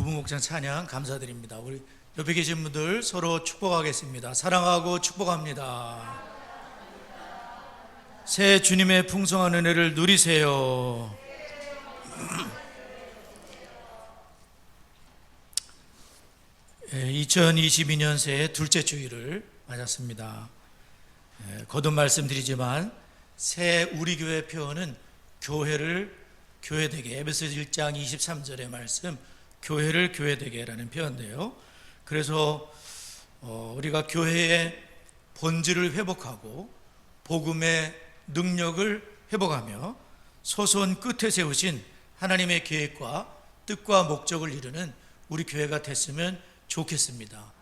부부목장 찬양 감사드립니다. 우리 옆에 계신 분들 서로 축복하겠습니다. 사랑하고 축복합니다. 새 주님의 풍성한 은혜를 누리세요. 예, 2022년 새해 둘째 주일을 맞았습니다. 거듭 말씀드리지만 새 우리 교회 표현은 교회를 교회되게, 에베소서 1장 23절의 말씀 교회를 교회되게라는 표현인데요. 그래서 우리가 교회의 본질을 회복하고 복음의 능력을 회복하며 소선 끝에 세우신 하나님의 계획과 뜻과 목적을 이루는 우리 교회가 됐으면 좋겠습니다.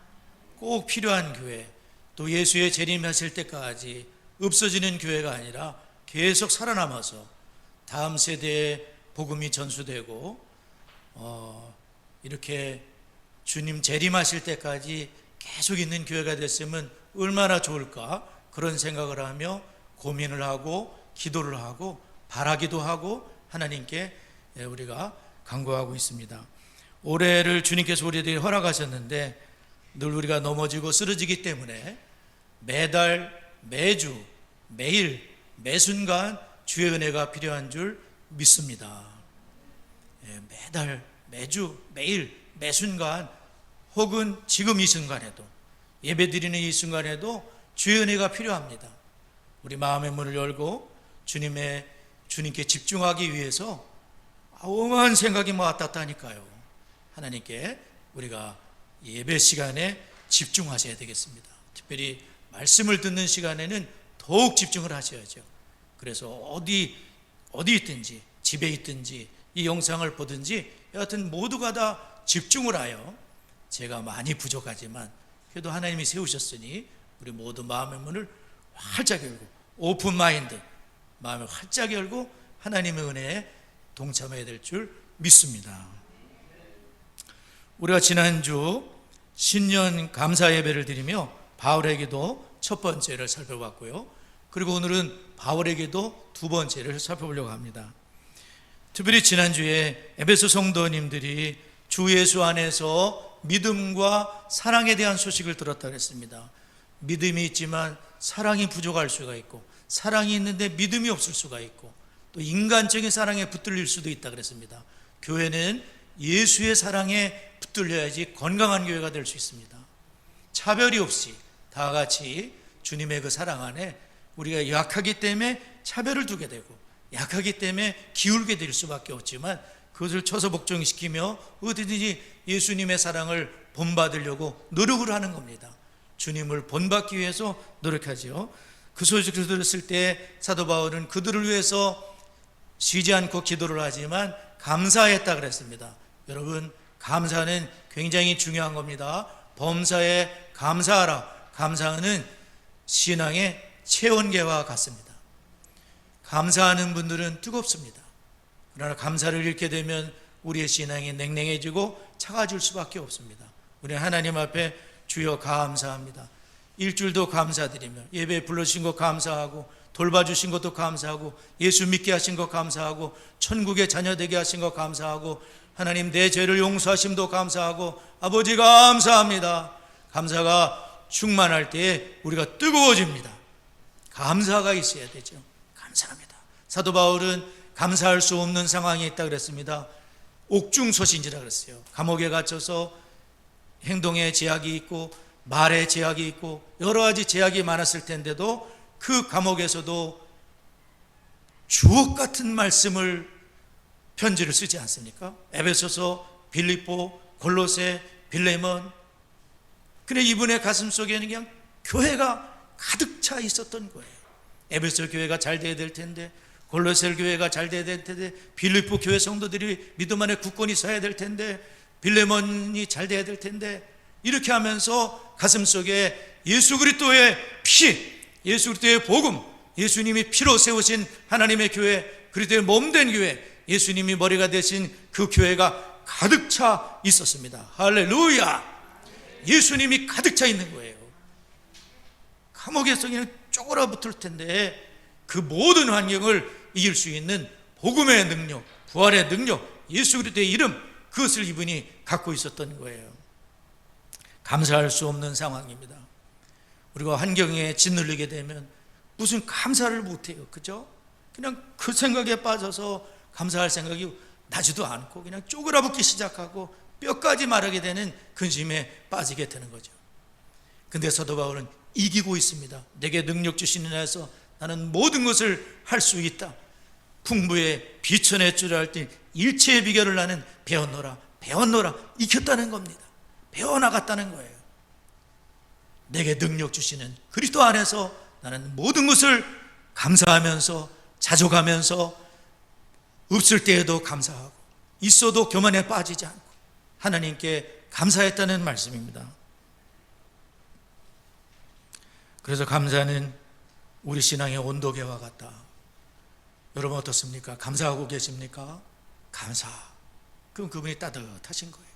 꼭 필요한 교회, 또 예수의 재림하실 때까지 없어지는 교회가 아니라 계속 살아남아서 다음 세대에 복음이 전수되고 이렇게 주님 재림하실 때까지 계속 있는 교회가 됐으면 얼마나 좋을까, 그런 생각을 하며 고민을 하고 기도를 하고 바라기도 하고 하나님께 우리가 간구하고 있습니다. 올해를 주님께서 우리에게 허락하셨는데 늘 우리가 넘어지고 쓰러지기 때문에 매달, 매주, 매일, 매순간 주의 은혜가 필요한 줄 믿습니다. 매달, 매주, 매일, 매순간, 혹은 지금 이 순간에도, 예배드리는 이 순간에도 주의 은혜가 필요합니다. 우리 마음의 문을 열고 주님께 집중하기 위해서 오만 생각이 왔다니까요. 하나님께 우리가 예배 시간에 집중하셔야 되겠습니다. 특별히 말씀을 듣는 시간에는 더욱 집중을 하셔야죠. 그래서 어디 있든지, 집에 있든지 이 영상을 보든지 여하튼 모두가 다 집중을 하여, 제가 많이 부족하지만 그래도 하나님이 세우셨으니 우리 모두 마음의 문을 활짝 열고, 오픈 마인드, 마음을 활짝 열고 하나님의 은혜에 동참해야 될 줄 믿습니다. 우리가 지난주 신년 감사 예배를 드리며 바울의 기도 첫 번째를 살펴봤고요. 그리고 오늘은 바울의 기도 두 번째를 살펴보려고 합니다. 특별히 지난주에 에베소 성도님들이 주 예수 안에서 믿음과 사랑에 대한 소식을 들었다고 했습니다. 믿음이 있지만 사랑이 부족할 수가 있고, 사랑이 있는데 믿음이 없을 수가 있고, 또 인간적인 사랑에 붙들릴 수도 있다고 그랬습니다. 교회는 예수의 사랑에 붙들려야지 건강한 교회가 될 수 있습니다. 차별이 없이 다 같이 주님의 그 사랑 안에, 우리가 약하기 때문에 차별을 두게 되고 약하기 때문에 기울게 될 수밖에 없지만 그것을 쳐서 복종시키며 어디든지 예수님의 사랑을 본받으려고 노력을 하는 겁니다. 주님을 본받기 위해서 노력하지요. 그 소식을 들었을 때 사도 바울은 그들을 위해서 쉬지 않고 기도를 하지만 감사했다 그랬습니다. 여러분, 감사는 굉장히 중요한 겁니다. 범사에 감사하라. 감사는 신앙의 체온계와 같습니다. 감사하는 분들은 뜨겁습니다. 그러나 감사를 잃게 되면 우리의 신앙이 냉랭해지고 차가워질 수밖에 없습니다. 우리는 하나님 앞에 주여 감사합니다, 일주일도 감사드리며, 예배에 불러주신 것 감사하고, 돌봐주신 것도 감사하고, 예수 믿게 하신 것 감사하고, 천국의 자녀 되게 하신 것 감사하고, 하나님 내 죄를 용서하심도 감사하고, 아버지 감사합니다. 감사가 충만할 때에 우리가 뜨거워집니다. 감사가 있어야 되죠. 감사합니다. 사도 바울은 감사할 수 없는 상황이 있다 그랬습니다. 옥중서신지라 그랬어요. 감옥에 갇혀서 행동에 제약이 있고 말에 제약이 있고 여러 가지 제약이 많았을 텐데도 그 감옥에서도 주옥 같은 말씀을, 편지를 쓰지 않습니까? 에베소서, 빌립보, 골로새, 빌레몬. 그래 이분의 가슴 속에는 그냥 교회가 가득 차 있었던 거예요. 에베소 교회가 잘 돼야 될 텐데, 골로새 교회가 잘 돼야 될 텐데, 빌립보 교회 성도들이 믿음 안에 굳건히 서야 될 텐데, 빌레몬이 잘 돼야 될 텐데, 이렇게 하면서 가슴 속에 예수 그리스도의 피, 예수 그리스도의 복음, 예수님이 피로 세우신 하나님의 교회, 그리스도의 몸된 교회, 예수님이 머리가 되신 그 교회가 가득 차 있었습니다. 할렐루야! 예수님이 가득 차 있는 거예요. 감옥에서 그냥 쪼그라붙을 텐데 그 모든 환경을 이길 수 있는 복음의 능력, 부활의 능력, 예수 그리스도의 이름, 그것을 이분이 갖고 있었던 거예요. 감사할 수 없는 상황입니다. 우리가 환경에 짓눌리게 되면 무슨 감사를 못해요. 그죠? 그냥 그 생각에 빠져서 감사할 생각이 나지도 않고 그냥 쪼그라붙기 시작하고 뼈까지 마르게 되는 근심에 빠지게 되는 거죠. 근데 사도 바울은 이기고 있습니다. 내게 능력 주시는 이에서 나는 모든 것을 할 수 있다. 풍부에 비천에 줄할 때 일체의 비결을 나는 배웠노라 익혔다는 겁니다. 배워나갔다는 거예요. 내게 능력 주시는 그리스도 안에서 나는 모든 것을 감사하면서 자족하면서 없을 때에도 감사하고 있어도 교만에 빠지지 않고 하나님께 감사했다는 말씀입니다. 그래서 감사는 우리 신앙의 온도계와 같다. 여러분 어떻습니까? 감사하고 계십니까? 감사. 그럼 그분이 따뜻하신 거예요.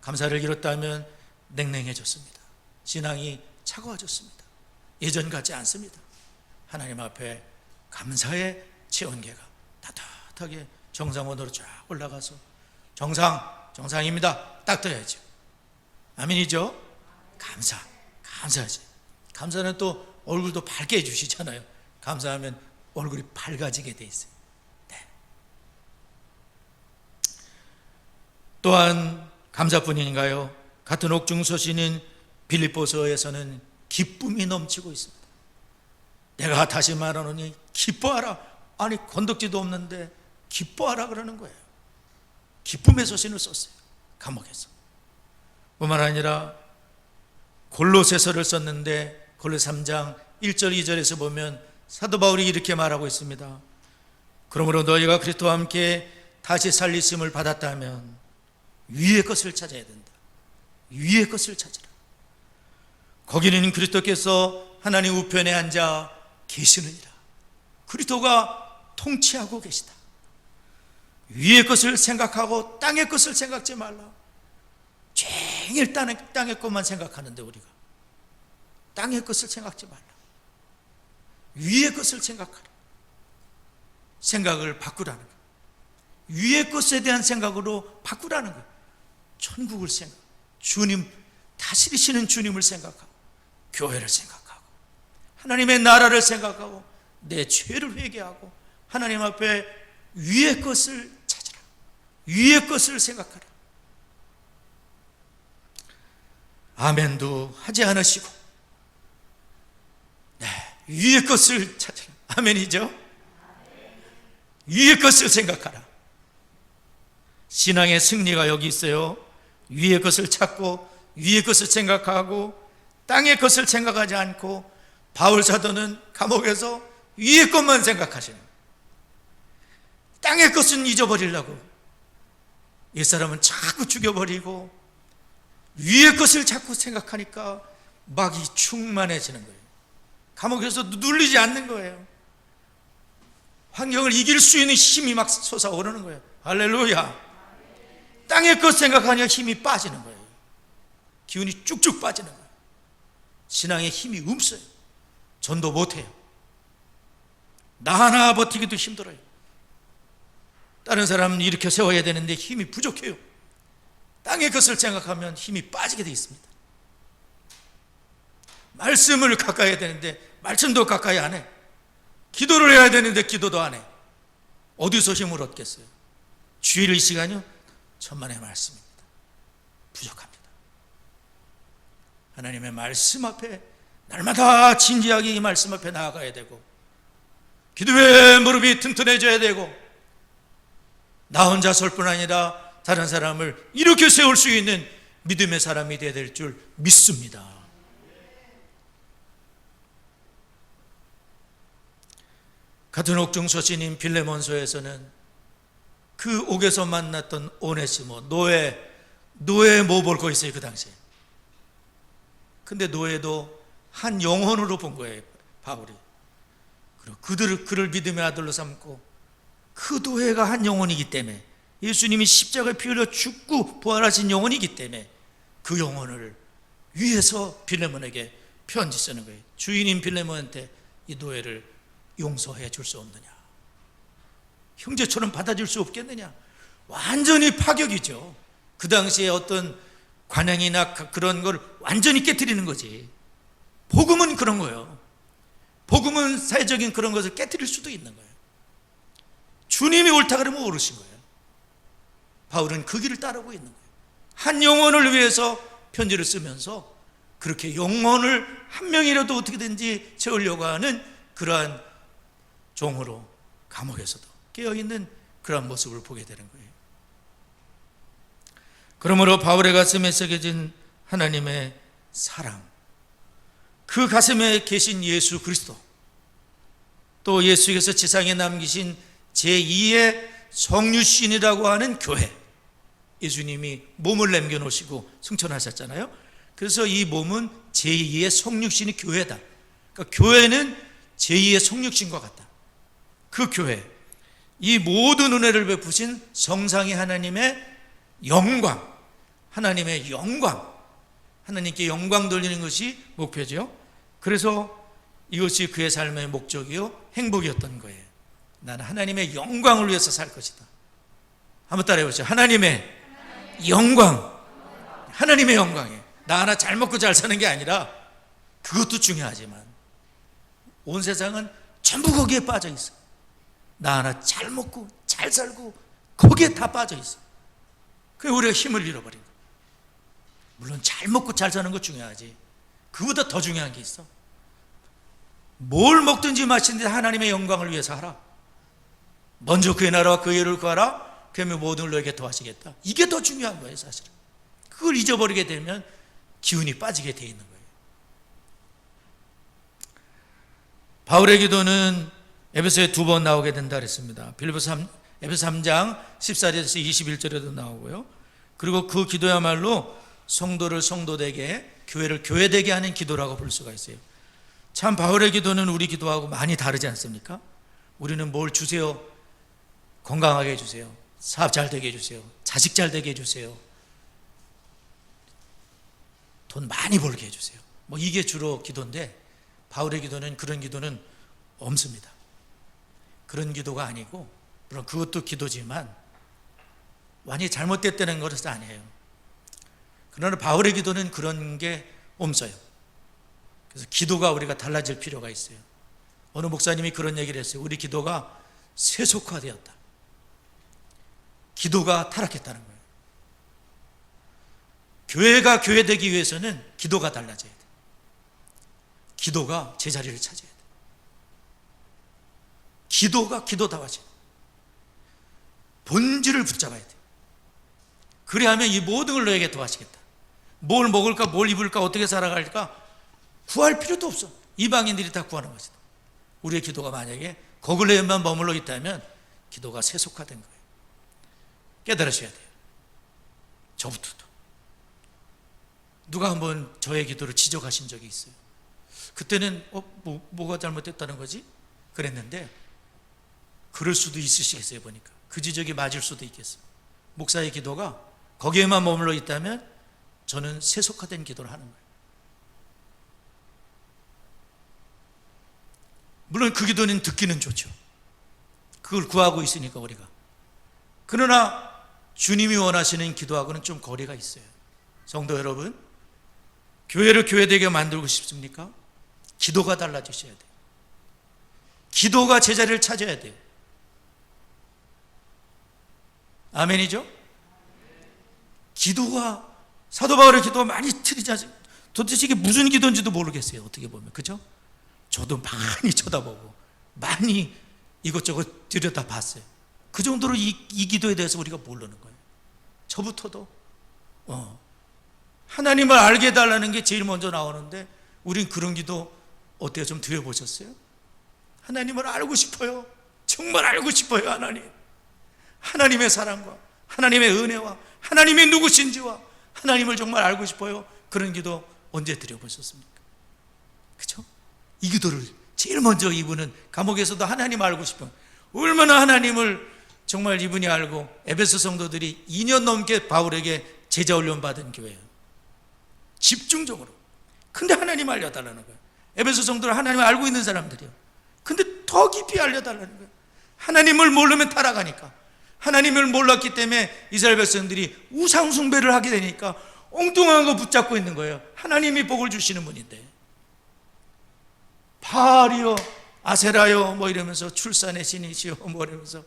감사를 잃었다면 냉랭해졌습니다. 신앙이 차가워졌습니다. 예전 같지 않습니다. 하나님 앞에 감사의 체온계가 따뜻하게 정상원으로 쫙 올라가서 정상입니다. 딱 떠야죠. 아멘이죠? 감사하지. 감사는 또 얼굴도 밝게 해주시잖아요. 감사하면 얼굴이 밝아지게 돼 있어요. 네. 또한 감사뿐인가요? 같은 옥중 서신인 빌립보서에서는 기쁨이 넘치고 있습니다. 내가 다시 말하노니 기뻐하라. 아니 건덕지도 없는데 기뻐하라 그러는 거예요. 기쁨의 서신을 썼어요. 감옥에서. 뿐만 아니라 골로새서를 썼는데 골로새 3장 1절 2절에서 보면 사도 바울이 이렇게 말하고 있습니다. 그러므로 너희가 그리스도와 함께 다시 살리심을 받았다면 위의 것을 찾아야 된다. 위의 것을 찾으라. 거기는 그리스도께서 하나님 우편에 앉아 계시느니라. 그리스도가 통치하고 계시다. 위의 것을 생각하고 땅의 것을 생각지 말라. 종일 땅의 것만 생각하는데 우리가 땅의 것을 생각지 말라. 위의 것을 생각하라. 생각을 바꾸라는 거예요. 위의 것에 대한 생각으로 바꾸라는 거예요. 천국을 생각, 주님 다스리시는 주님을 생각하고 교회를 생각하고 하나님의 나라를 생각하고 내 죄를 회개하고 하나님 앞에 위의 것을 찾으라. 위의 것을 생각하라. 아멘도 하지 않으시고 위의 것을 찾으라. 아멘이죠? 위의 것을 생각하라. 신앙의 승리가 여기 있어요. 위의 것을 찾고 위의 것을 생각하고 땅의 것을 생각하지 않고 바울 사도는 감옥에서 위의 것만 생각하시는 거예요. 땅의 것은 잊어버리려고 이 사람은 자꾸 죽여버리고 위의 것을 자꾸 생각하니까 막이 충만해지는 거예요. 감옥에서 눌리지 않는 거예요. 환경을 이길 수 있는 힘이 막 솟아오르는 거예요. 할렐루야. 땅의 것 생각하니까 힘이 빠지는 거예요. 기운이 쭉쭉 빠지는 거예요. 신앙에 힘이 없어요. 전도 못해요. 나 하나 버티기도 힘들어요. 다른 사람은 일으켜 세워야 되는데 힘이 부족해요. 땅의 것을 생각하면 힘이 빠지게 되어 있습니다. 말씀을 가까이 해야 되는데 말씀도 가까이 안 해. 기도를 해야 되는데 기도도 안 해. 어디서 힘을 얻겠어요? 주일 이 시간이요? 천만의 말씀입니다. 부족합니다. 하나님의 말씀 앞에 날마다 진지하게 이 말씀 앞에 나아가야 되고 기도의 무릎이 튼튼해져야 되고 나 혼자 설 뿐 아니라 다른 사람을 이렇게 세울 수 있는 믿음의 사람이 되어야 될 줄 믿습니다. 같은 옥중 서신인 빌레몬서에서는 그 옥에서 만났던 오네시모 노예 못 볼 거 있어요. 그 당시에. 근데 노예도 한 영혼으로 본 거예요. 바울이. 그리고 그를 믿음의 아들로 삼고 그 노예가 한 영혼이기 때문에 예수님이 십자가에 피 흘려 죽고 부활하신 영혼이기 때문에 그 영혼을 위해서 빌레몬에게 편지 쓰는 거예요. 주인인 빌레몬한테 이 노예를 용서해 줄 수 없느냐? 형제처럼 받아줄 수 없겠느냐? 완전히 파격이죠. 그 당시에 어떤 관행이나 그런 걸 완전히 깨트리는 거지. 복음은 그런 거예요. 복음은 사회적인 그런 것을 깨트릴 수도 있는 거예요. 주님이 옳다 그러면 옳으신 거예요. 바울은 그 길을 따르고 있는 거예요. 한 영혼을 위해서 편지를 쓰면서 그렇게 영혼을 한 명이라도 어떻게든지 채우려고 하는 그러한 종으로 감옥에서도 깨어있는 그러한 모습을 보게 되는 거예요. 그러므로 바울의 가슴에 새겨진 하나님의 사랑, 그 가슴에 계신 예수 그리스도, 또 예수께서 지상에 남기신 제2의 성육신이라고 하는 교회, 예수님이 몸을 남겨놓으시고 승천하셨잖아요. 그래서 이 몸은 제2의 성육신이 교회다. 그러니까 교회는 제2의 성육신과 같다. 그 교회, 이 모든 은혜를 베푸신 성상이 하나님의 영광, 하나님의 영광, 하나님께 영광 돌리는 것이 목표죠. 그래서 이것이 그의 삶의 목적이요 행복이었던 거예요. 나는 하나님의 영광을 위해서 살 것이다. 한번 따라해 보시죠. 하나님의 영광, 하나님의 영광에 나 하나 잘 먹고 잘 사는 게 아니라, 그것도 중요하지만 온 세상은 전부 거기에 빠져 있어. 나 하나 잘 먹고 잘 살고 거기에 다 빠져 있어. 그래서 우리가 힘을 잃어버린 거야. 물론 잘 먹고 잘 사는 거 중요하지. 그보다 더 중요한 게 있어. 뭘 먹든지 마시든지 하나님의 영광을 위해서 하라. 먼저 그의 나라와 그의 의를 구하라. 그러면 모든 걸 너에게 더하시겠다. 이게 더 중요한 거예요, 사실은. 그걸 잊어버리게 되면 기운이 빠지게 돼 있는 거예요. 바울의 기도는 에베소에 2번 나오게 된다 그랬습니다. 에베소 3장 14절에서 21절에도 나오고요. 그리고 그 기도야말로 성도를 성도되게, 교회를 교회되게 하는 기도라고 볼 수가 있어요. 참 바울의 기도는 우리 기도하고 많이 다르지 않습니까? 우리는 뭘 주세요? 건강하게 해주세요. 사업 잘 되게 해주세요. 자식 잘 되게 해주세요. 돈 많이 벌게 해주세요. 뭐 이게 주로 기도인데, 바울의 기도는 그런 기도는 없습니다. 그런 기도가 아니고, 물론 그것도 기도지만 완전히 잘못됐다는 것은 아니에요. 그러나 바울의 기도는 그런 게 없어요. 그래서 기도가 우리가 달라질 필요가 있어요. 어느 목사님이 그런 얘기를 했어요. 우리 기도가 세속화되었다. 기도가 타락했다는 거예요. 교회가 교회되기 위해서는 기도가 달라져야 돼. 기도가 제자리를 차지해야 돼. 기도가 기도다워져야 돼. 본질을 붙잡아야 돼. 그래야 하면 이 모든 걸 너에게 도와주겠다. 뭘 먹을까, 뭘 입을까, 어떻게 살아갈까 구할 필요도 없어. 이방인들이 다 구하는 것이다. 우리의 기도가 만약에 거기에만 머물러 있다면 기도가 세속화된 거예요. 깨달으셔야 돼요. 저부터도. 누가 한번 저의 기도를 지적하신 적이 있어요. 그때는 뭐가 잘못됐다는 거지? 그랬는데 그럴 수도 있으시겠어요. 보니까 그 지적이 맞을 수도 있겠어요. 목사의 기도가 거기에만 머물러 있다면 저는 세속화된 기도를 하는 거예요. 물론 그 기도는 듣기는 좋죠. 그걸 구하고 있으니까 우리가. 그러나 주님이 원하시는 기도하고는 좀 거리가 있어요. 성도 여러분, 교회를 교회되게 만들고 싶습니까? 기도가 달라지셔야 돼요. 기도가 제자리를 찾아야 돼요. 아멘이죠? 기도가, 사도 바울의 기도가 많이 틀리지 않습니까? 도대체 이게 무슨 기도인지도 모르겠어요. 어떻게 보면. 그죠? 저도 많이 쳐다보고 많이 이것저것 들여다봤어요. 그 정도로 이 기도에 대해서 우리가 모르는 거예요. 저부터도 하나님을 알게 해달라는 게 제일 먼저 나오는데 우린 그런 기도 어때요? 좀 드려보셨어요? 하나님을 알고 싶어요. 정말 알고 싶어요. 하나님의 사랑과 하나님의 은혜와 하나님이 누구신지와 하나님을 정말 알고 싶어요. 그런 기도 언제 드려보셨습니까? 그렇죠? 이 기도를 제일 먼저 이분은 감옥에서도 하나님 알고 싶어요. 얼마나 하나님을 정말 이분이 알고, 에베소 성도들이 2년 넘게 바울에게 제자 훈련 받은 교회예요. 집중적으로. 근데 하나님 알려달라는 거예요. 에베소 성도를 하나님을 알고 있는 사람들이요. 근데 더 깊이 알려달라는 거예요. 하나님을 모르면 타락하니까. 하나님을 몰랐기 때문에 이스라엘 백성들이 우상 숭배를 하게 되니까 엉뚱한 거 붙잡고 있는 거예요. 하나님이 복을 주시는 분인데 바알이요 아세라요 뭐 이러면서 출산의 신이시요 뭐 이러면서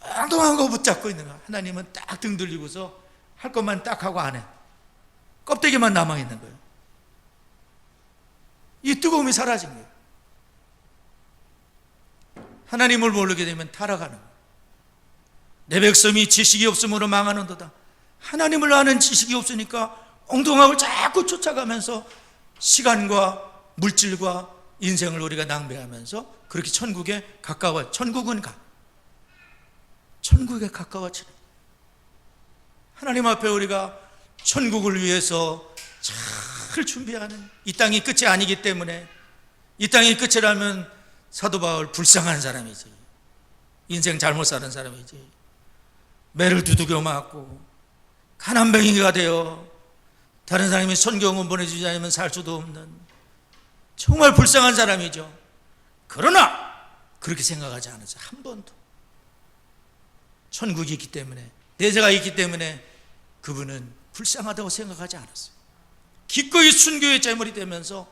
엉뚱한 거 붙잡고 있는 거야. 하나님은 딱 등 들리고서 할 것만 딱 하고 안 해. 껍데기만 남아있는 거예요. 이 뜨거움이 사라진 거예요. 하나님을 모르게 되면 타락하는 거예요. 내 백성이 지식이 없으므로 망하는도다. 하나님을 아는 지식이 없으니까 엉뚱한 걸 자꾸 쫓아가면서 시간과 물질과 인생을 우리가 낭비하면서 그렇게 천국에 가까워. 천국은 천국에 가까워지는. 하나님 앞에 우리가 천국을 위해서 잘 준비하는, 이 땅이 끝이 아니기 때문에, 이 땅이 끝이라면 사도 바울 불쌍한 사람이지, 인생 잘못 사는 사람이지, 매를 두들겨 맞고 가난뱅이가 되어 다른 사람이 선교원 보내주지 않으면 살 수도 없는 정말 불쌍한 사람이죠. 그러나 그렇게 생각하지 않았어요. 한 번도. 천국이 있기 때문에, 내재가 있기 때문에 그분은 불쌍하다고 생각하지 않았어요. 기꺼이 순교의 제물이 되면서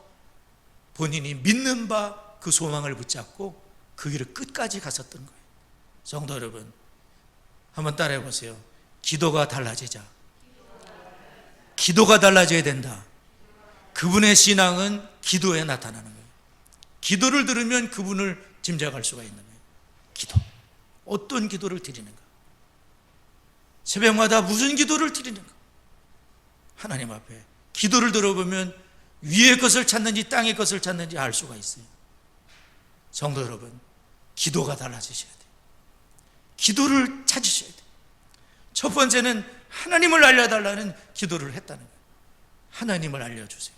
본인이 믿는 바 그 소망을 붙잡고 그 길을 끝까지 갔었던 거예요. 성도 여러분, 한번 따라해 보세요. 기도가 달라지자. 기도가 달라져야 된다. 그분의 신앙은 기도에 나타나는 거예요. 기도를 들으면 그분을 짐작할 수가 있는 거예요. 기도. 어떤 기도를 드리는가? 새벽마다 무슨 기도를 드리는가? 하나님 앞에 기도를 들어보면 위의 것을 찾는지 땅의 것을 찾는지 알 수가 있어요. 성도 여러분, 기도가 달라지셔야 돼요. 기도를 찾으셔야 돼요. 첫 번째는 하나님을 알려달라는 기도를 했다는 거예요. 하나님을 알려주세요.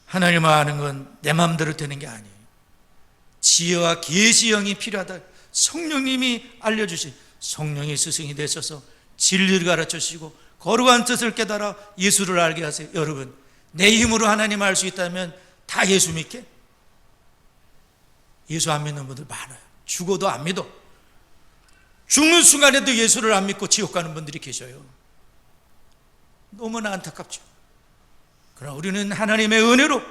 하나님을 아는 건 내 마음대로 되는 게 아니에요. 지혜와 계시형이 필요하다. 성령님이 알려주시, 성령의 스승이 되셔서 진리를 가르쳐주시고 거룩한 뜻을 깨달아 예수를 알게 하세요. 여러분, 내 힘으로 하나님을 알 수 있다면 다 예수 믿게? 예수 안 믿는 분들 많아요. 죽어도 안 믿어. 죽는 순간에도 예수를 안 믿고 지옥 가는 분들이 계셔요. 너무나 안타깝죠. 그러나 우리는 하나님의 은혜로,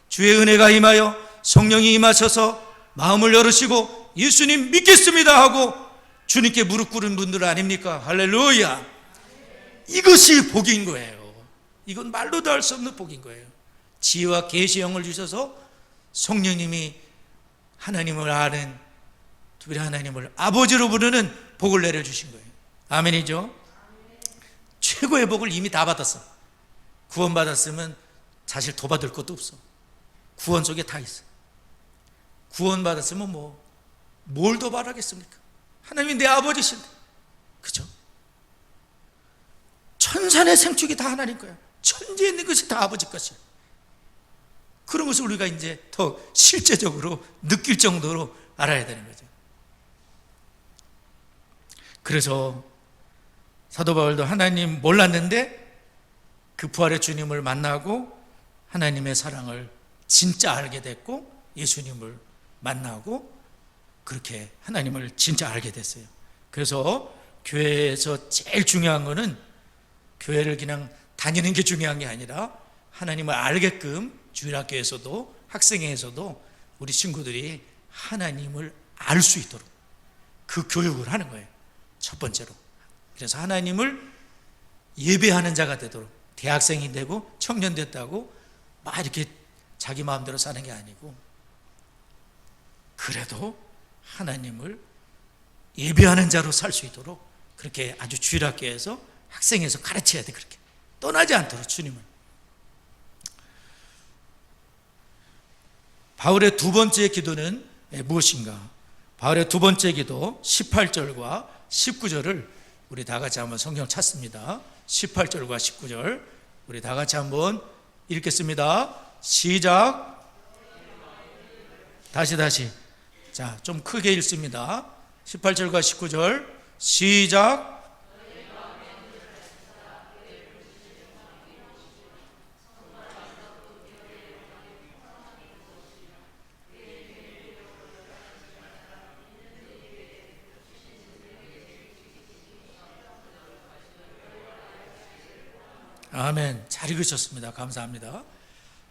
주의 은혜가 임하여 성령이 임하셔서 마음을 열으시고 예수님 믿겠습니다 하고 주님께 무릎 꿇은 분들 아닙니까? 할렐루야. 이것이 복인 거예요. 이건 말로도 할 수 없는 복인 거예요. 지혜와 계시형을 주셔서 성령님이 하나님을 아는, 특별히 하나님을 아버지로 부르는 복을 내려주신 거예요. 아멘이죠? 최고의 복을 이미 다 받았어. 구원받았으면 사실 더 받을 것도 없어. 구원 속에 다 있어. 구원받았으면 뭘 더 바라겠습니까? 하나님이 내 아버지신데, 그죠? 천산의 생축이 다 하나님 거야. 천지에 있는 것이 다 아버지 것이야. 그런 것을 우리가 이제 더 실제적으로 느낄 정도로 알아야 되는 거죠. 그래서 사도 바울도 하나님 몰랐는데 그 부활의 주님을 만나고 하나님의 사랑을 진짜 알게 됐고 예수님을 만나고 그렇게 하나님을 진짜 알게 됐어요. 그래서 교회에서 제일 중요한 거는 교회를 그냥 다니는 게 중요한 게 아니라 하나님을 알게끔 주일학교에서도 학생회에서도 우리 친구들이 하나님을 알 수 있도록 그 교육을 하는 거예요. 첫 번째로. 그래서 하나님을 예배하는 자가 되도록, 대학생이 되고 청년 됐다고 막 이렇게 자기 마음대로 사는 게 아니고 그래도 하나님을 예배하는 자로 살 수 있도록 그렇게 아주 주일학교에서 학생에서 가르쳐야 돼. 그렇게 떠나지 않도록 주님을. 바울의 두 번째 기도는 무엇인가? 바울의 두 번째 기도 18절과 19절을 우리 다 같이 한번 성경 찾습니다. 18절과 19절 우리 다 같이 한번 읽겠습니다. 시작. 다시. 자, 좀 크게 읽습니다. 18절과 19절 시작. 아멘. 잘 읽으셨습니다. 감사합니다.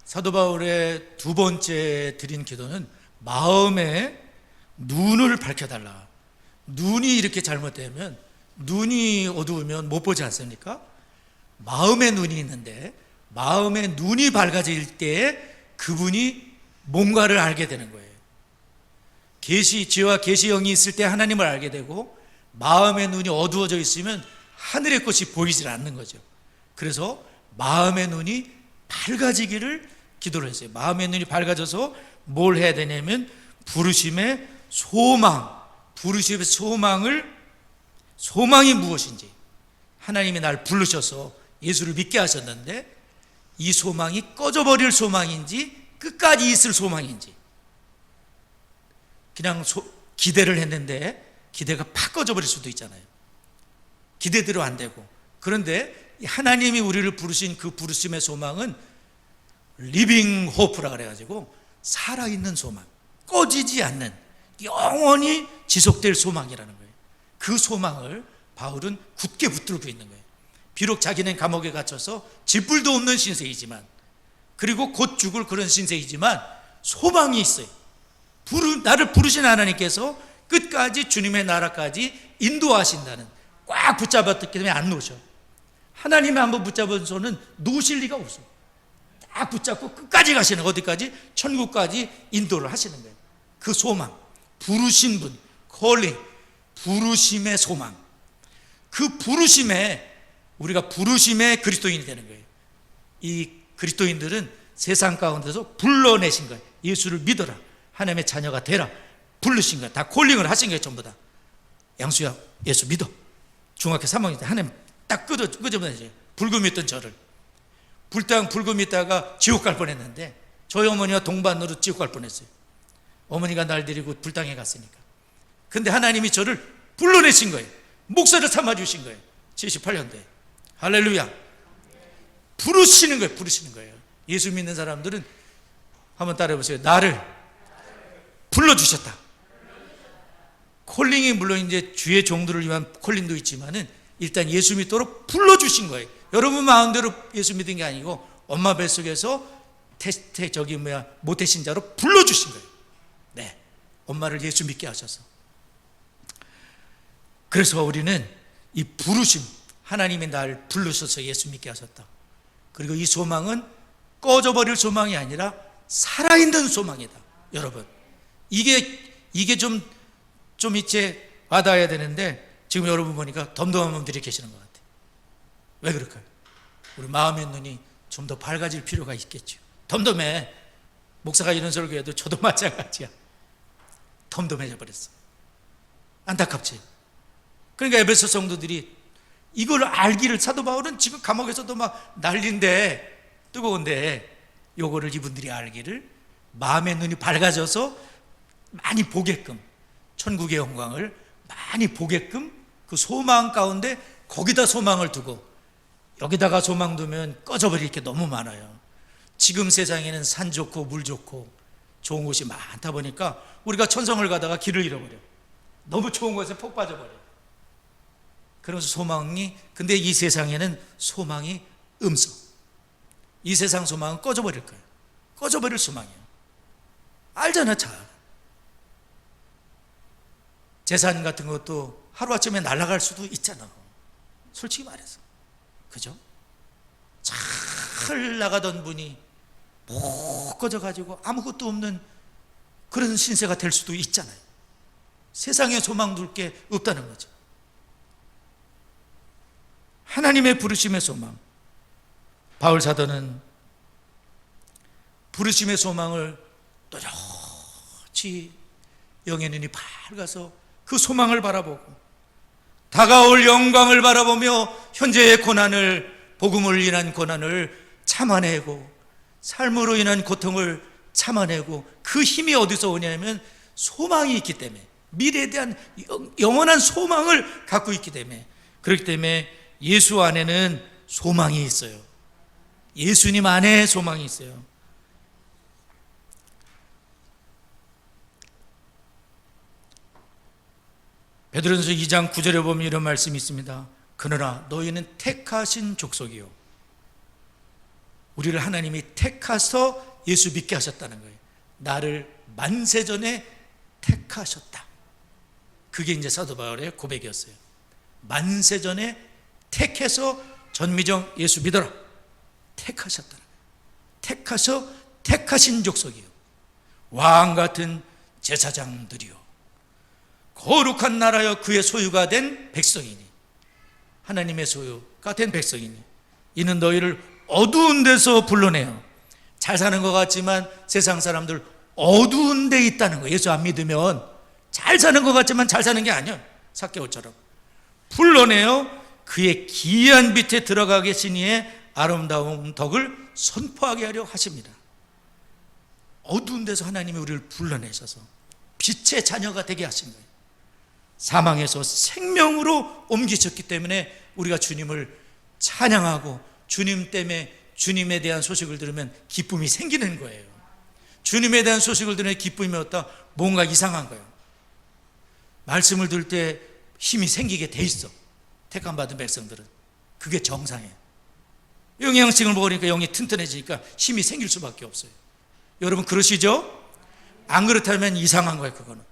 사도 바울의 두 번째 드린 기도는 마음의 눈을 밝혀달라. 눈이 이렇게 잘못되면, 눈이 어두우면 못 보지 않습니까? 마음의 눈이 있는데 마음의 눈이 밝아질 때에 그분이 뭔가를 알게 되는 거예요. 지와 계시형이 있을 때 하나님을 알게 되고, 마음의 눈이 어두워져 있으면 하늘의 것이 보이질 않는 거죠. 그래서 마음의 눈이 밝아지기를 기도를 했어요. 마음의 눈이 밝아져서 뭘 해야 되냐면 부르심의 소망, 부르심의 소망이 무엇인지, 하나님이 날 부르셔서 예수를 믿게 하셨는데 이 소망이 꺼져버릴 소망인지 끝까지 있을 소망인지, 그냥 기대를 했는데 기대가 팍 꺼져버릴 수도 있잖아요. 기대대로 안 되고. 그런데 하나님이 우리를 부르신 그 부르심의 소망은 리빙 호프라 그래가지고 살아있는 소망, 꺼지지 않는 영원히 지속될 소망이라는 거예요. 그 소망을 바울은 굳게 붙들고 있는 거예요. 비록 자기는 감옥에 갇혀서 쥐뿔도 없는 신세이지만, 그리고 곧 죽을 그런 신세이지만 소망이 있어요. 나를 부르신 하나님께서 끝까지 주님의 나라까지 인도하신다는, 꽉 붙잡았기 때문에 안 놓으셔. 하나님이 한번 붙잡은 손은 놓으실 리가 없어. 딱 붙잡고 끝까지 가시는, 어디까지? 천국까지 인도를 하시는 거예요. 그 소망, 부르신 분, 콜링, 부르심의 소망. 그 부르심에, 우리가 부르심의 그리스도인이 되는 거예요. 이 그리스도인들은 세상 가운데서 불러내신 거예요. 예수를 믿어라, 하나님의 자녀가 되라, 부르신 거예요. 다 콜링을 하신 거예요. 전부 다. 양수야, 예수 믿어. 중학교 3학년 때 하나님 딱 끄집어내죠. 불금 믿던 저를. 불금 믿다가 지옥 갈 뻔했는데, 저희 어머니와 동반으로 지옥 갈 뻔했어요. 어머니가 날 데리고 불당에 갔으니까. 근데 하나님이 저를 불러내신 거예요. 목사를 삼아주신 거예요. 78년도에. 할렐루야. 부르시는 거예요. 부르시는 거예요. 예수 믿는 사람들은 한번 따라해보세요. 나를 불러주셨다. 콜링이 물론 이제 주의 종들을 위한 콜링도 있지만은 일단 예수 믿도록 불러주신 거예요. 여러분 마음대로 예수 믿은 게 아니고 엄마 뱃속에서 모태신자로 불러주신 거예요. 네, 엄마를 예수 믿게 하셔서. 그래서 우리는 이 부르심, 하나님이 날 부르셔서 예수 믿게 하셨다. 그리고 이 소망은 꺼져버릴 소망이 아니라 살아있는 소망이다. 여러분, 이게 좀 이제 와닿아야 되는데, 지금 여러분 보니까 덤덤한 분들이 계시는 것 같아요. 왜 그럴까요? 우리 마음의 눈이 좀 더 밝아질 필요가 있겠죠. 덤덤해. 목사가 이런 설교해도 저도 마찬가지야. 덤덤해져 버렸어. 안타깝지. 그러니까 에베소 성도들이 이걸 알기를, 사도 바울은 지금 감옥에서도 막 난리인데, 뜨거운데, 요거를 이분들이 알기를, 마음의 눈이 밝아져서 많이 보게끔, 천국의 영광을 많이 보게끔, 그 소망 가운데 거기다 소망을 두고, 여기다가 소망 두면 꺼져버릴 게 너무 많아요. 지금 세상에는 산 좋고 물 좋고 좋은 곳이 많다 보니까 우리가 천성을 가다가 길을 잃어버려. 너무 좋은 곳에 폭 빠져버려. 그러면서 소망이, 근데 이 세상에는 소망이 음서. 이 세상 소망은 꺼져버릴 거예요. 꺼져버릴 소망이에요. 알잖아, 잘. 재산 같은 것도 하루아침에 날아갈 수도 있잖아. 솔직히 말해서. 그죠? 잘 나가던 분이 못 꺼져가지고 아무것도 없는 그런 신세가 될 수도 있잖아요. 세상에 소망 둘 게 없다는 거죠. 하나님의 부르심의 소망. 바울 사도는 부르심의 소망을 또렷이 영의 눈이 밝아서 그 소망을 바라보고, 다가올 영광을 바라보며 현재의 고난을, 복음을 인한 고난을 참아내고, 삶으로 인한 고통을 참아내고, 그 힘이 어디서 오냐면 소망이 있기 때문에, 미래에 대한 영원한 소망을 갖고 있기 때문에. 그렇기 때문에 예수 안에는 소망이 있어요. 예수님 안에 소망이 있어요. 베드로전서 2장 9절에 보면 이런 말씀이 있습니다. 그러나 너희는 택하신 족속이요 우리를 하나님이 택하서 예수 믿게 하셨다는 거예요. 나를 만세전에 택하셨다. 그게 이제 사도 바울의 고백이었어요. 만세전에 택해서 전미정 예수 믿어라. 택하셨다는 거예요. 택하셔 택하신 족속이요, 왕 같은 제사장들이요, 거룩한 나라여 그의 소유가 된 백성이니, 하나님의 소유가 된 백성이니, 이는 너희를 어두운 데서 불러내요. 잘 사는 것 같지만 세상 사람들 어두운 데 있다는 거예요. 예수 안 믿으면 잘 사는 것 같지만 잘 사는 게 아니야. 삭개오처럼 불러내어 그의 기이한 빛에 들어가 계신 이의 아름다운 덕을 선포하게 하려 하십니다. 어두운 데서 하나님이 우리를 불러내셔서 빛의 자녀가 되게 하신 거예요. 사망에서 생명으로 옮기셨기 때문에 우리가 주님을 찬양하고, 주님 때문에 주님에 대한 소식을 들으면 기쁨이 생기는 거예요. 주님에 대한 소식을 들으면 기쁨이 없다, 뭔가 이상한 거예요. 말씀을 들을 때 힘이 생기게 돼 있어. 택함받은 백성들은 그게 정상이에요. 영양식을 먹으니까 영이 튼튼해지니까 힘이 생길 수밖에 없어요. 여러분 그러시죠? 안 그렇다면 이상한 거예요. 그거는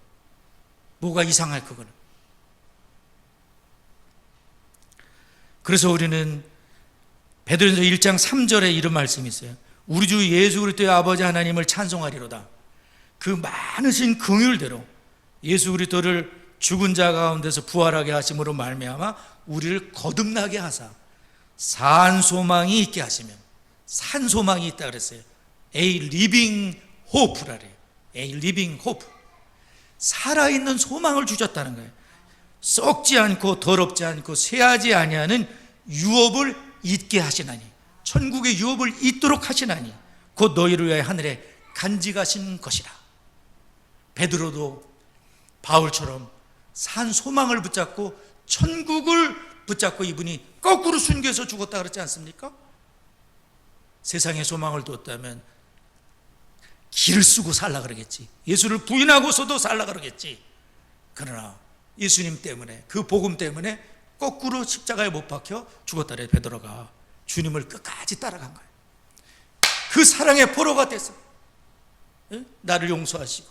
뭐가 이상할, 그거는. 그래서 우리는 베드로전서 1장 3절에 이런 말씀이 있어요. 우리 주 예수 그리스도의 아버지 하나님을 찬송하리로다. 그 많으신 긍휼대로 예수 그리스도를 죽은 자 가운데서 부활하게 하심으로 말미암아 우리를 거듭나게 하사 산 소망이 있게 하시면, 산 소망이 있다 그랬어요. A living hope라래요. A living hope. 살아있는 소망을 주셨다는 거예요. 썩지 않고 더럽지 않고 쇠하지 아니하는 유업을 잊게 하시나니, 천국의 유업을 잊도록 하시나니 곧 너희를 위하여 하늘에 간직하신 것이라. 베드로도 바울처럼 산 소망을 붙잡고 천국을 붙잡고 이분이 거꾸로 순교해서 죽었다 그랬지 않습니까? 세상의 소망을 뒀다면 길을 쓰고 살라 그러겠지, 예수를 부인하고서도 살라 그러겠지. 그러나 예수님 때문에, 그 복음 때문에 거꾸로 십자가에 못 박혀 죽었다 그래. 베드로가 주님을 끝까지 따라간 거예요. 그 사랑의 포로가 됐어. 나를 용서하시고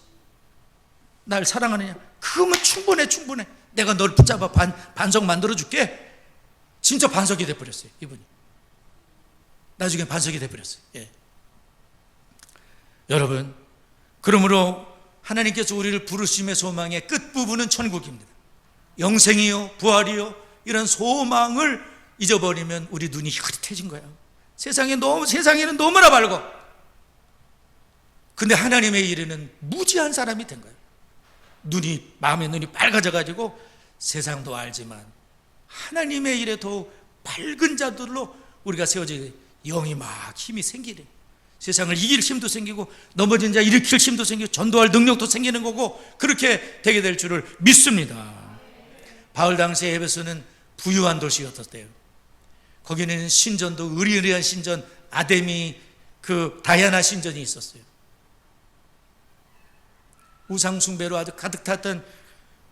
날 사랑하느냐, 그거면 충분해. 내가 널 붙잡아 반석 만들어 줄게. 진짜 반석이 돼버렸어요. 이분이 나중에 반석이 돼버렸어요. 여러분, 그러므로 하나님께서 우리를 부르심의 소망의 끝부분은 천국입니다. 영생이요 부활이요, 이런 소망을 잊어버리면 우리 눈이 흐릿해진 거예요. 세상에는 너무나 밝고, 근데 하나님의 일에는 무지한 사람이 된 거예요. 마음의 눈이 밝아져가지고 세상도 알지만 하나님의 일에 더 밝은 자들로 우리가 세워지게, 영이 막 힘이 생기네. 세상을 이길 힘도 생기고 넘어진 자 일으킬 힘도 생기고 전도할 능력도 생기는 거고, 그렇게 되게 될 줄을 믿습니다. 바울 당시에 에베소는 부유한 도시였었대요. 거기는 신전도 의리의리한 신전, 아데미 그 다이아나 신전이 있었어요. 우상숭배로 아주 가득 탔던,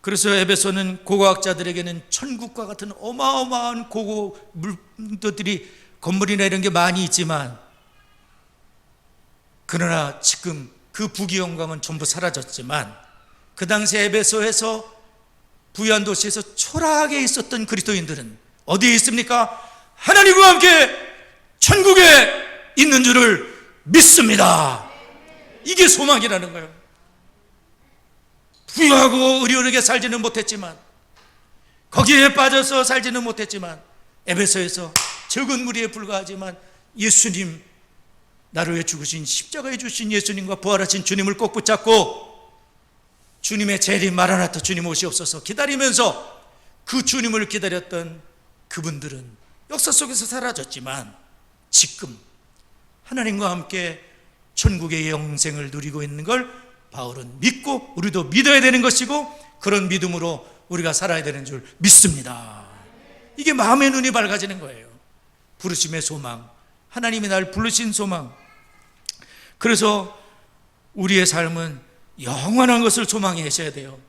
그래서 에베소는 고고학자들에게는 천국과 같은 어마어마한 고고 물들이, 건물이나 이런 게 많이 있지만, 그러나 지금 그 부귀영광은 전부 사라졌지만, 그 당시 에베소에서 부유한 도시에서 초라하게 있었던 그리스도인들은 어디에 있습니까? 하나님과 함께 천국에 있는 줄을 믿습니다. 이게 소망이라는 거예요. 부유하고 의리오르게 살지는 못했지만, 거기에 빠져서 살지는 못했지만, 에베소에서 적은 무리에 불과하지만 예수님, 나를 위해 죽으신 십자가에 주신 예수님과 부활하신 주님을 꼭 붙잡고 주님의 재림 마라나타, 주님 오시옵소서 기다리면서 그 주님을 기다렸던 그분들은 역사 속에서 사라졌지만 지금 하나님과 함께 천국의 영생을 누리고 있는 걸 바울은 믿고 우리도 믿어야 되는 것이고, 그런 믿음으로 우리가 살아야 되는 줄 믿습니다. 이게 마음의 눈이 밝아지는 거예요. 부르심의 소망, 하나님이 날 부르신 소망. 그래서 우리의 삶은 영원한 것을 소망하셔야 돼요.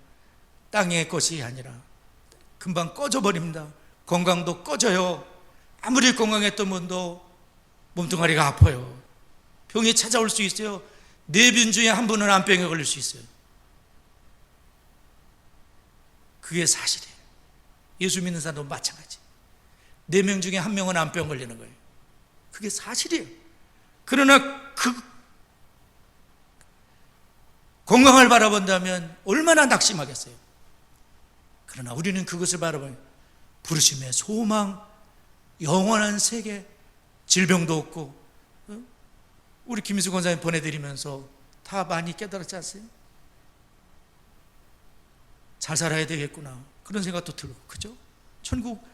땅의 것이 아니라. 금방 꺼져버립니다. 건강도 꺼져요. 아무리 건강했던 분도 몸뚱아리가 아파요. 병이 찾아올 수 있어요. 4분 중에 1분은 암병에 걸릴 수 있어요. 그게 사실이에요. 예수 믿는 사람도 마찬가지. 4명 중에 1명은 암병 걸리는 거예요. 그게 사실이에요. 그러나 그 건강을 바라본다면 얼마나 낙심하겠어요. 그러나 우리는 그것을 바라보면 부르심의 소망, 영원한 세계, 질병도 없고, 우리 김희수 권사님 보내드리면서 다 많이 깨달았지 않습니까? 잘 살아야 되겠구나 그런 생각도 들고, 그죠? 천국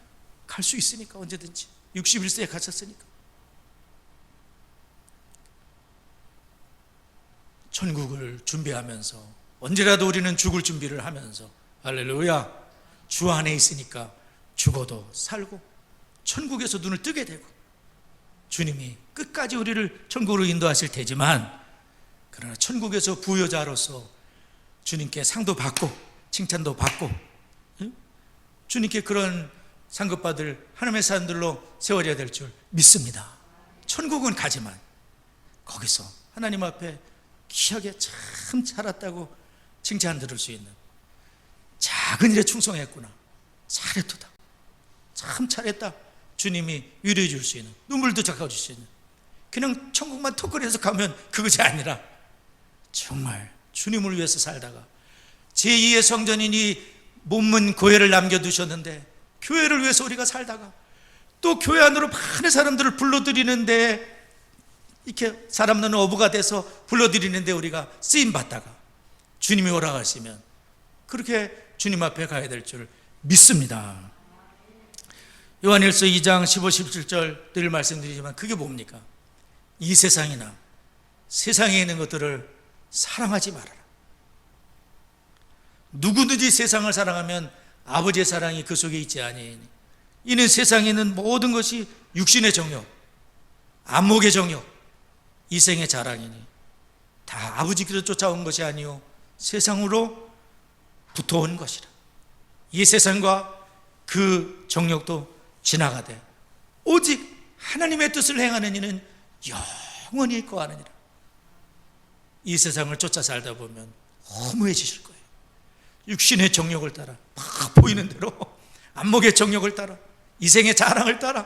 갈 수 있으니까 언제든지 61세에 가셨으니까. 천국을 준비하면서 언제라도 우리는 죽을 준비를 하면서, 할렐루야, 주 안에 있으니까 죽어도 살고 천국에서 눈을 뜨게 되고, 주님이 끝까지 우리를 천국으로 인도하실 테지만, 그러나 천국에서 부여자로서 주님께 상도 받고 칭찬도 받고, 주님께 그런 상급받을 하나님의 사람들로 세워져야 될 줄 믿습니다. 천국은 가지만 거기서 하나님 앞에 귀하게 참 살았다고 칭찬 들을 수 있는, 작은 일에 충성했구나, 잘했도다, 참 잘했다, 주님이 위로해 줄 수 있는, 눈물도 닦아줄 수 있는, 그냥 천국만 턱걸이해서 가면 그것이 아니라 정말 주님을 위해서 살다가 제2의 성전이니 몸은 교회를 남겨두셨는데 교회를 위해서 우리가 살다가 또 교회 안으로 많은 사람들을 불러들이는데, 이렇게 사람 넣는 어부가 돼서 불러들이는데 우리가 쓰임받다가 주님이 오라가시면 그렇게 주님 앞에 가야 될 줄 믿습니다. 요한일서 2장 15, 17절 늘 말씀드리지만 그게 뭡니까? 이 세상이나 세상에 있는 것들을 사랑하지 말아라. 누구든지 세상을 사랑하면 아버지의 사랑이 그 속에 있지 아니하니, 이는 세상에 있는 모든 것이 육신의 정욕, 안목의 정욕, 이생의 자랑이니 다 아버지께서 쫓아온 것이 아니요 세상으로 붙어온 것이라. 이 세상과 그 정욕도 지나가되 오직 하나님의 뜻을 행하는 이는 영원히 거하느니라. 이 세상을 쫓아 살다 보면 허무해지실 거예요. 육신의 정욕을 따라 막 보이는 대로, 안목의 정욕을 따라, 이생의 자랑을 따라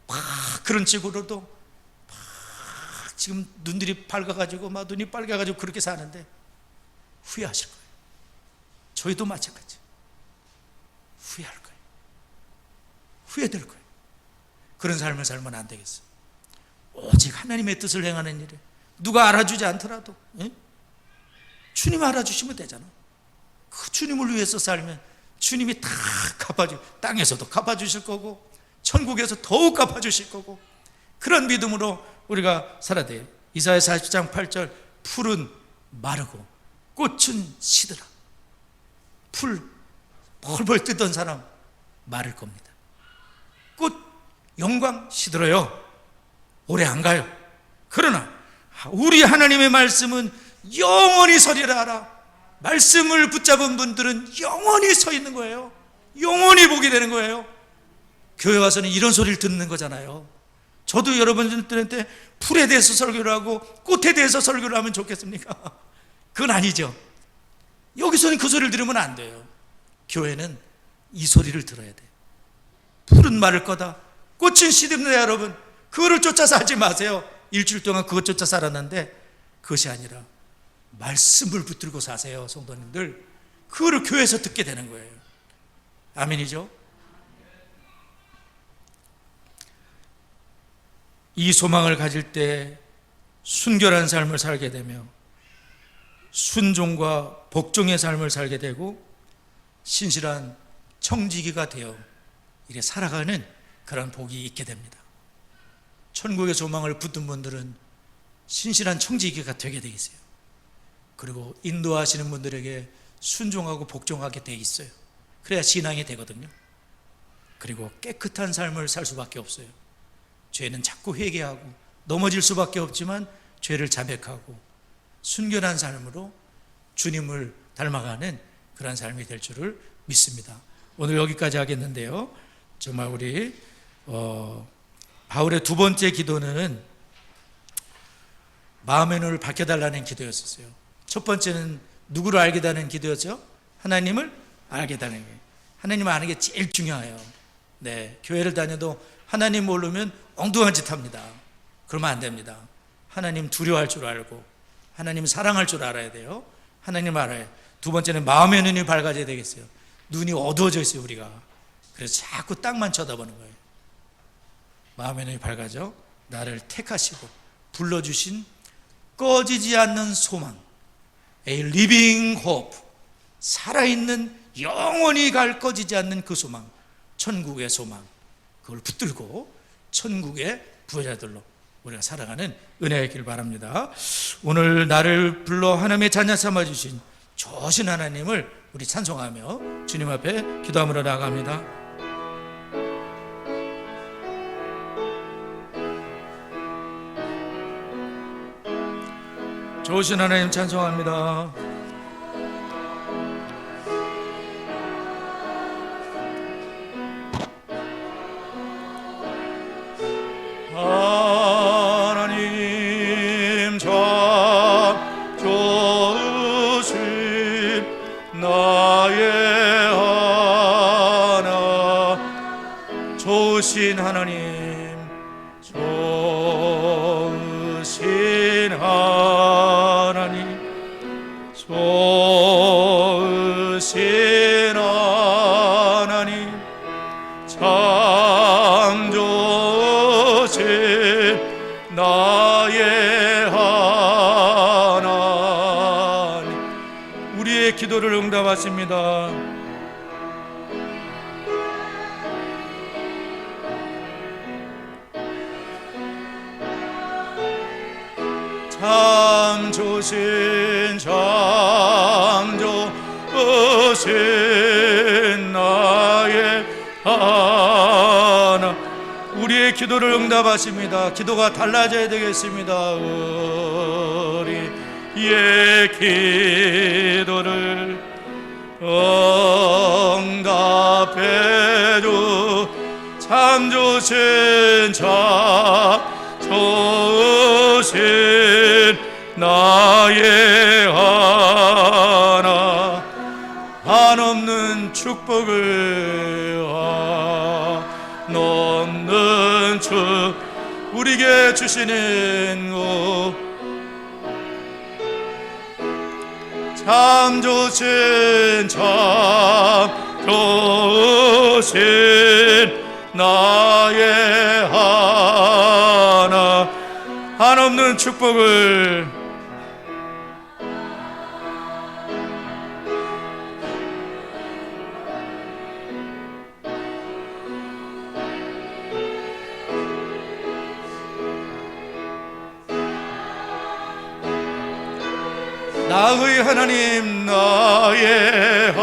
막 그런 식으로도 막 지금 눈들이 밝아가지고 막 눈이 빨개가지고 그렇게 사는데 후회하실 거예요. 저희도 마찬가지. 후회할 거예요. 후회될 거예요. 그런 삶을 살면 안 되겠어요. 오직 하나님의 뜻을 행하는 일에 누가 알아주지 않더라도 주님 알아주시면 되잖아. 그 주님을 위해서 살면 주님이 다 갚아주, 땅에서도 갚아주실 거고 천국에서 더욱 갚아주실 거고, 그런 믿음으로 우리가 살아야 돼요. 이사야 40장 8절, 풀은 마르고 꽃은 시들어. 풀 벌벌 뜨던 사람 마를 겁니다. 꽃 영광 시들어요. 오래 안 가요. 그러나 우리 하나님의 말씀은 영원히 서리라 하라. 말씀을 붙잡은 분들은 영원히 서 있는 거예요. 영원히 보게 되는 거예요. 교회 와서는 이런 소리를 듣는 거잖아요. 저도 여러분들한테 풀에 대해서 설교를 하고 꽃에 대해서 설교를 하면 좋겠습니까? 그건 아니죠. 여기서는 그 소리를 들으면 안 돼요. 교회는 이 소리를 들어야 돼. 풀은 마를 거다, 꽃은 시듭니다. 여러분, 그거를 쫓아 살지 마세요. 일주일 동안 그것 쫓아 살았는데 그것이 아니라 말씀을 붙들고 사세요. 성도님들, 그거를 교회에서 듣게 되는 거예요. 아멘이죠? 이 소망을 가질 때 순결한 삶을 살게 되며 순종과 복종의 삶을 살게 되고 신실한 청지기가 되어 이렇게 살아가는 그런 복이 있게 됩니다. 천국의 소망을 붙든 분들은 신실한 청지기가 되게 돼 있어요. 그리고 인도하시는 분들에게 순종하고 복종하게 돼 있어요. 그래야 신앙이 되거든요. 그리고 깨끗한 삶을 살 수밖에 없어요. 죄는 자꾸 회개하고 넘어질 수밖에 없지만 죄를 자백하고 순결한 삶으로 주님을 닮아가는 그런 삶이 될 줄을 믿습니다. 오늘 여기까지 하겠는데요, 정말 우리 바울의 두 번째 기도는 마음의 눈을 밝혀달라는 기도였었어요. 첫 번째는 누구를 알게 되는 기도였죠? 하나님을 알게 되는 게. 하나님을 아는 게 제일 중요해요. 네, 교회를 다녀도 하나님 모르면 엉뚱한 짓 합니다. 그러면 안 됩니다. 하나님 두려워할 줄 알고 하나님 사랑할 줄 알아야 돼요. 하나님 알아요. 두 번째는 마음의 눈이 밝아져야 되겠어요. 눈이 어두워져 있어요, 우리가. 그래서 자꾸 땅만 쳐다보는 거예요. 마음의 눈이 밝아져 나를 택하시고 불러주신 꺼지지 않는 소망, A living hope, 살아있는 영원히 갈 꺼지지 않는 그 소망, 천국의 소망, 그걸 붙들고 천국의 부자들로 우리가 살아가는 은혜가 있길 바랍니다. 오늘 나를 불러 하나님의 자녀 삼아주신 좋으신 하나님을 우리 찬송하며 주님 앞에 기도하며 나아갑니다. 좋으신 하나님 찬송합니다. 하나님 참 좋으신 나의 하나, 좋으신 하나님, 좋으신 하나님, 좋으신 하나님, 참 좋으신 나의 하나님, 우리의 기도를 응답하십니다. 참 좋으신 참 좋으신 나의 하나, 우리의 기도를 응답하십니다. 기도가 달라져야 되겠습니다. 우리의 기도를 응답해줘. 참 좋으신 참 좋으신 나의 하나, 한없는 축복을 한없는 축 우리에게 주시는 것, 참 좋으신 참 좋으신 나의 하나, 한없는 축복을 나의 하나님, 나의 하나님.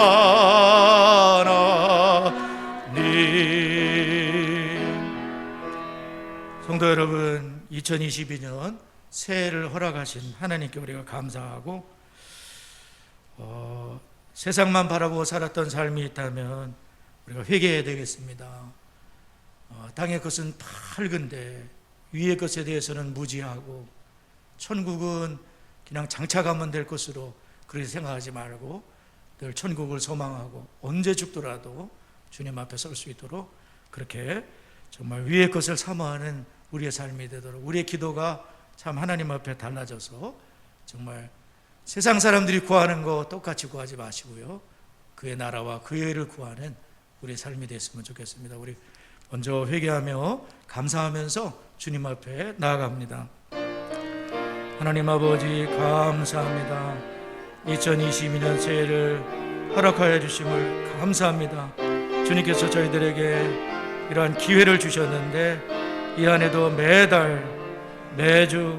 성도 여러분, 2022년 새해를 허락하신 하나님께 우리가 감사하고, 세상만 바라보고 살았던 삶이 있다면 우리가 회개해야 되겠습니다. 땅의 것은 밝은데 위의 것에 대해서는 무지하고, 천국은 그냥 장차가면 될 것으로 그렇게 생각하지 말고 늘 천국을 소망하고 언제 죽더라도 주님 앞에 설 수 있도록 그렇게 정말 위의 것을 사모하는 우리의 삶이 되도록, 우리의 기도가 참 하나님 앞에 달라져서 정말 세상 사람들이 구하는 거 똑같이 구하지 마시고요, 그의 나라와 그의 의를 구하는 우리의 삶이 됐으면 좋겠습니다. 우리 먼저 회개하며 감사하면서 주님 앞에 나아갑니다. 하나님 아버지, 감사합니다. 2022년 새해를 허락하여 주심을 감사합니다. 주님께서 저희들에게 이러한 기회를 주셨는데 이 안에도 매달, 매주,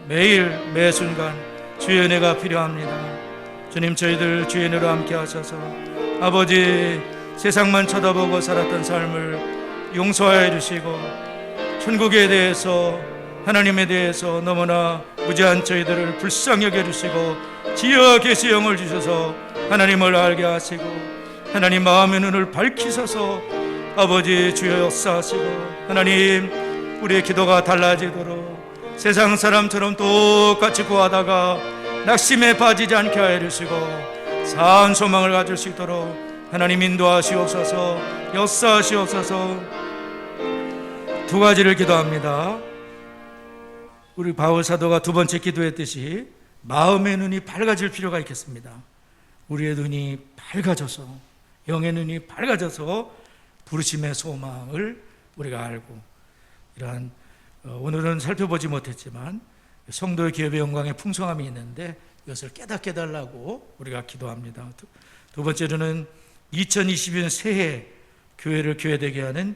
매일, 매순간 주의 은혜가 필요합니다. 주님, 저희들 주의 은혜로 함께 하셔서 아버지, 세상만 쳐다보고 살았던 삶을 용서하여 주시고 천국에 대해서, 하나님에 대해서 너무나 무지한 저희들을 불쌍히 여겨주시고 지혜와 계시의 영을 주셔서 하나님을 알게 하시고 하나님 마음의 눈을 밝히셔서 아버지 주여 역사하시고 하나님 우리의 기도가 달라지도록 세상 사람처럼 똑같이 구하다가 낙심에 빠지지 않게 하여 주시고 사한 소망을 가질 수 있도록 하나님 인도하시옵소서. 역사하시옵소서. 두 가지를 기도합니다. 우리 바울 사도가 두 번째 기도했듯이 마음의 눈이 밝아질 필요가 있겠습니다. 우리의 눈이 밝아져서, 영의 눈이 밝아져서 부르심의 소망을 우리가 알고, 이러한 오늘은 살펴보지 못했지만 성도의 기업의 영광의 풍성함이 있는데 이것을 깨닫게 해달라고 우리가 기도합니다. 두 번째로는 2022년 새해 교회를 교회되게 하는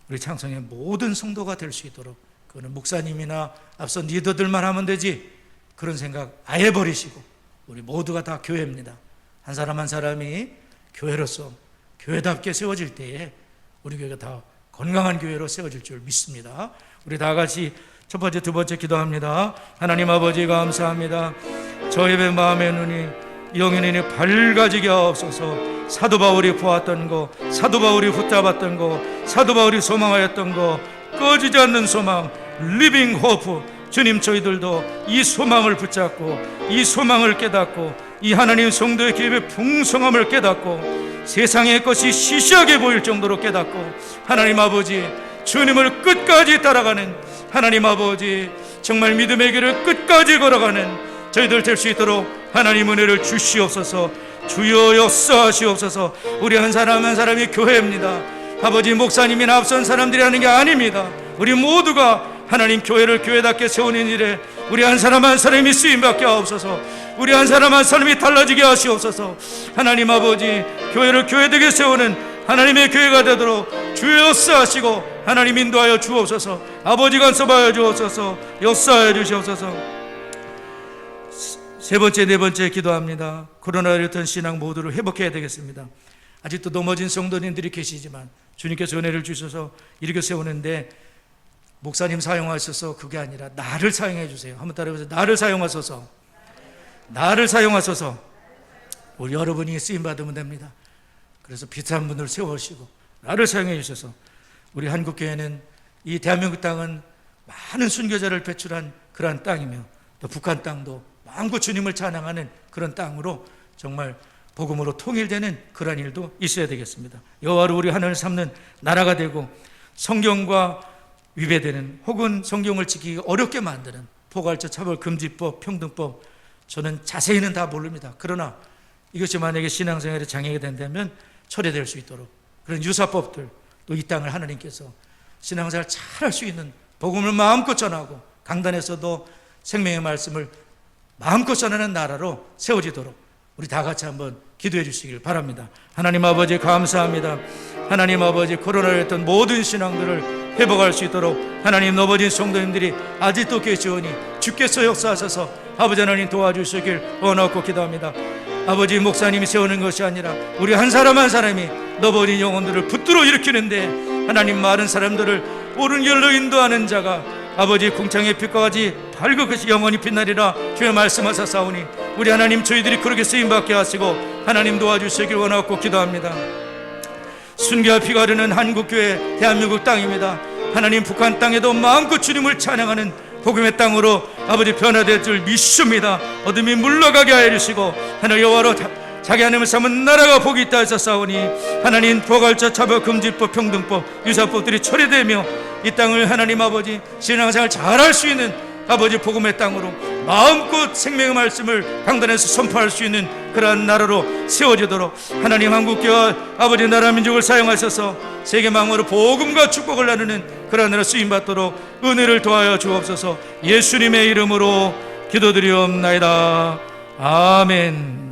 우리 창성의 모든 성도가 될 수 있도록, 그거는 목사님이나 앞선 리더들만 하면 되지 그런 생각 아예 버리시고 우리 모두가 다 교회입니다. 한 사람 한 사람이 교회로서 교회답게 세워질 때에 우리 교회가 다 건강한 교회로 세워질 줄 믿습니다. 우리 다 같이 첫 번째, 두 번째 기도합니다. 하나님 아버지 감사합니다. 저희의 마음의 눈이, 영의 눈이 밝아지게 하옵소서. 사도 바울이 보았던 거, 사도 바울이 붙잡았던 거, 사도 바울이 소망하였던 거, 꺼지지 않는 소망, 리빙 호프. 주님, 저희들도 이 소망을 붙잡고 이 소망을 깨닫고 이 하나님 성도의 기업의 풍성함을 깨닫고 세상의 것이 시시하게 보일 정도로 깨닫고 하나님 아버지 주님을 끝까지 따라가는, 하나님 아버지 정말 믿음의 길을 끝까지 걸어가는 저희들 될 수 있도록 하나님 은혜를 주시옵소서. 주여 역사하시옵소서. 우리 한 사람 한 사람이 교회입니다. 아버지 목사님이나 앞선 사람들이 하는 게 아닙니다. 우리 모두가 하나님 교회를 교회답게 세우는 일에 우리 한 사람 한 사람이 쓰임받게 하옵소서. 우리 한 사람 한 사람이 달라지게 하시옵소서. 하나님 아버지 교회를 교회되게 세우는 하나님의 교회가 되도록 주여 역사하시고 하나님 인도하여 주옵소서. 아버지가 간섭하여 주옵소서. 역사하여 주시옵소서. 세 번째, 네 번째 기도합니다. 코로나로 했던 신앙 모두를 회복해야 되겠습니다. 아직도 넘어진 성도님들이 계시지만 주님께서 은혜를 주셔서 이렇게 세우는데 목사님 사용하셔서 그게 아니라 나를 사용해 주세요. 한번 따라해보세요. 나를 사용하소서. 나를 사용하소서. 우리 여러분이 쓰임받으면 됩니다. 그래서 비슷한 분을 세우시고 나를 사용해 주셔서 우리 한국교회는, 이 대한민국 땅은 많은 순교자를 배출한 그러한 땅이며 또 북한 땅도 마음껏 주님을 찬양하는 그런 땅으로 정말 복음으로 통일되는 그런 일도 있어야 되겠습니다. 여호와를 우리 하나님을 삼는 나라가 되고 성경과 위배되는 혹은 성경을 지키기 어렵게 만드는 포괄적 차별금지법, 평등법, 저는 자세히는 다 모릅니다. 그러나 이것이 만약에 신앙생활에 장애가 된다면 철회될 수 있도록 그런 유사법들, 또 이 땅을 하나님께서 신앙생활 잘할 수 있는 복음을 마음껏 전하고 강단에서도 생명의 말씀을 마음껏 전하는 나라로 세워지도록 우리 다 같이 한번 기도해 주시길 바랍니다. 하나님 아버지 감사합니다. 하나님 아버지 코로나로 했던 모든 신앙들을 회복할 수 있도록 하나님 넘어진 성도님들이 아직도 계시오니 주께서 역사하셔서 아버지 하나님 도와주시길 원하고 기도합니다. 아버지 목사님이 세우는 것이 아니라 우리 한 사람 한 사람이 넘어진 영혼들을 붙들어 일으키는데 하나님 많은 사람들을 옳은 길로 인도하는 자가 아버지 궁창의 빛과 같이 밝은 것이 영원히 빛나리라 주의 말씀하셨사오니 우리 하나님 저희들이 그렇게 쓰임받게 하시고 하나님 도와주시길 원하고 기도합니다. 순교와 피가 흐르는 한국교회 대한민국 땅입니다. 하나님 북한 땅에도 마음껏 주님을 찬양하는 복음의 땅으로 아버지 변화될 줄 믿습니다. 어둠이 물러가게 하여 주시고 하나님 여호와로 자기 하나님을 삼은 나라가 복이 있다 하셨사오니 하나님 포괄적 차별금지법, 평등법, 유사법들이 처리되며 이 땅을 하나님 아버지 신앙생활 잘할 수 있는 아버지 복음의 땅으로 마음껏 생명의 말씀을 강단에서 선포할 수 있는 그러한 나라로 세워지도록 하나님 한국교회 아버지 나라 민족을 사용하셔서 세계 망원으로 복음과 축복을 나누는 그러한 나라 쓰임받도록 은혜를 도하여 주옵소서. 예수님의 이름으로 기도드리옵나이다. 아멘.